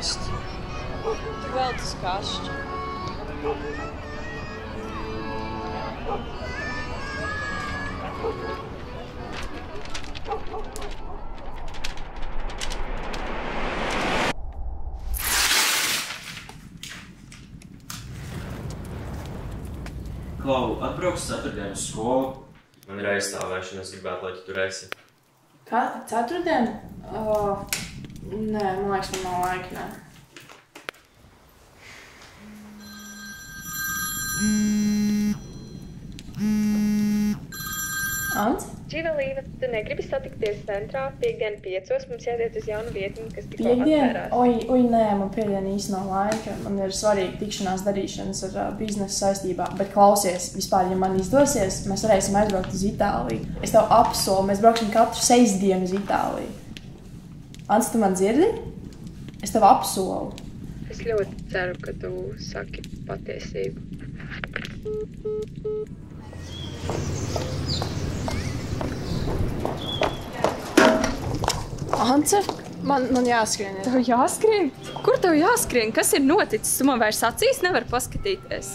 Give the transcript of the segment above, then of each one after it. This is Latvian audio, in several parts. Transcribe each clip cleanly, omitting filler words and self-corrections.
ēst. Tur vēl tas kašķi. Klau, atbrauks ceturtdien uz skolu. Man ir aizstāvēšana, es gribētu, lai tu tur esi. Kā? Ceturtdien? Nē, man liekas, man nav laika, nē. Ants? Dživelīna, tu negribi satikties centrā piekdien 5, mums jāiet uz jaunu vietni, kas tikko atvērās. Oi, nē, man piekdien īsti nav laika. Man ir svarīgi tikšanās darīšanas ar biznesa saistībā. Bet klausies, vispār, ja man izdosies, mēs varēsim aizbraukt uz Itāliju. Es tev apsolu, mēs brauksim katru 6 dienu uz Itāliju. Ants, tu man dzirdi? Es tev apsolu. Es ļoti ceru, ka tu saki patiesību. Ance, man jāskrien. Tev jāskrien? Kur tev jāskrien? Kas ir noticis? Tu man vairs acīs nevar paskatīties.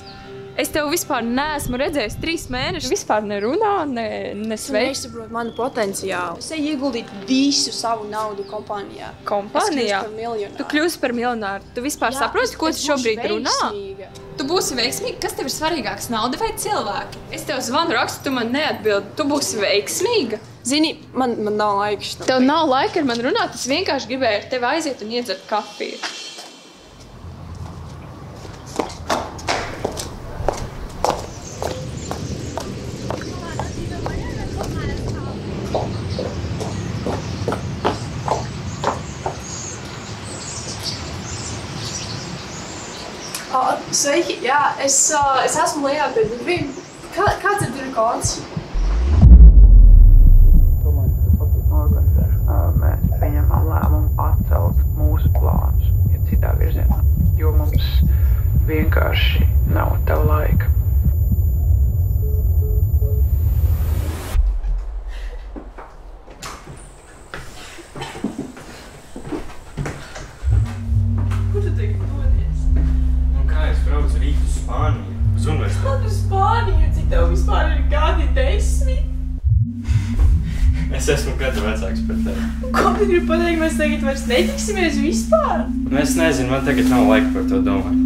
Es tev vispār neesmu redzējis 3 mēnešus. Vispār nerunā, ne sveic. Tu nesaproti manu potenciālu. Es ieguldīt visu savu naudu kompānijā. Kompānijā? Es kļūstu par miljonāru. Tu kļūsi par miljonāru. Tu vispār saproti, ko tu šobrīd runā? Tu būsi veiksmīga? Kas tev ir svarīgāks, nauda vai cilvēki? Es tev zvanu rakstu, tu man neatbildi. Tu būsi veiksmīga? Zini, man nav laika šitam. Tev nav laika ar mani runāt, es vienkārši gribēju ar tevi aiziet un iedzert kafiju. Sveiki, jā, es esmu Lejā pie durvīm. Kāds ir durvju kods? Mēs pieņemam lēmumu atcelt mūsu plānus, ja citā virzienā, jo mums vienkārši nav tev laika. Kur tu tagad dodies? Nu kā, es braucu rīt uz Spāniju, uz universitāti. Kādu Spāniju? Cik tev vispār ir gadi 10? Es esmu gadu vecāks par tevi. Ko tu gribi pateikt, mēs tagad vairs netiksimies vispār? Nu, es nezinu, man tagad nav laika par to domāt.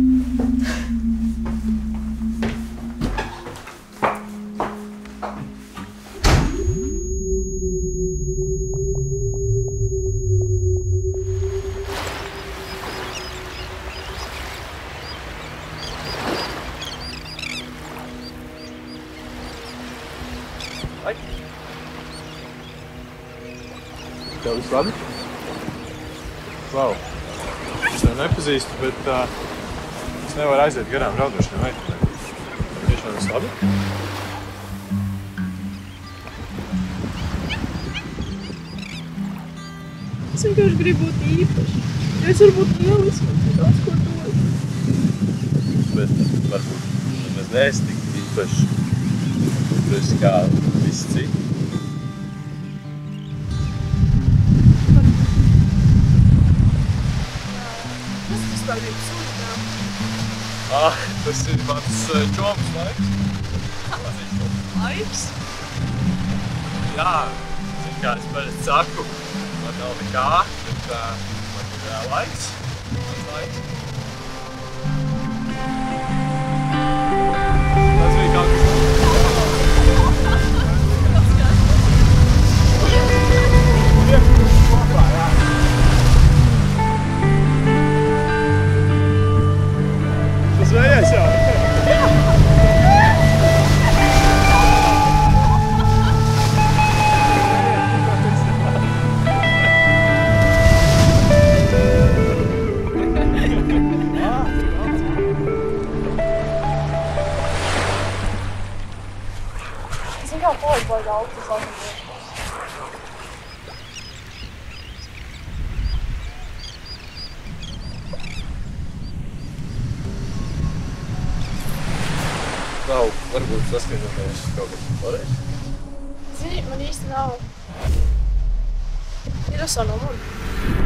Tev viss labi? Klau, es tev nepazīstu, bet es nevaru aiziet garām raudošiem meitenēm. Tev tiešām viss labi? Es vienkārši gribu būt īpaši. Es varu būt lielisks, un daudz ko dod. Bet varbūt nemaz neesi tik īpaši. Tu esi kā visi citi. Tas ir mans čoms laiks. Laiks? Jā, zin kā es parasti saku, man nav nekā, bet man ir laiks. Mans laiks. Tas bija kaut kas. Zvejais jau! Zini, kā paliek baigi augsts augsts. Nav, varbūt saskaņoties kaut kas pareizi. Zini, man īsti nav. Ir esā no mani.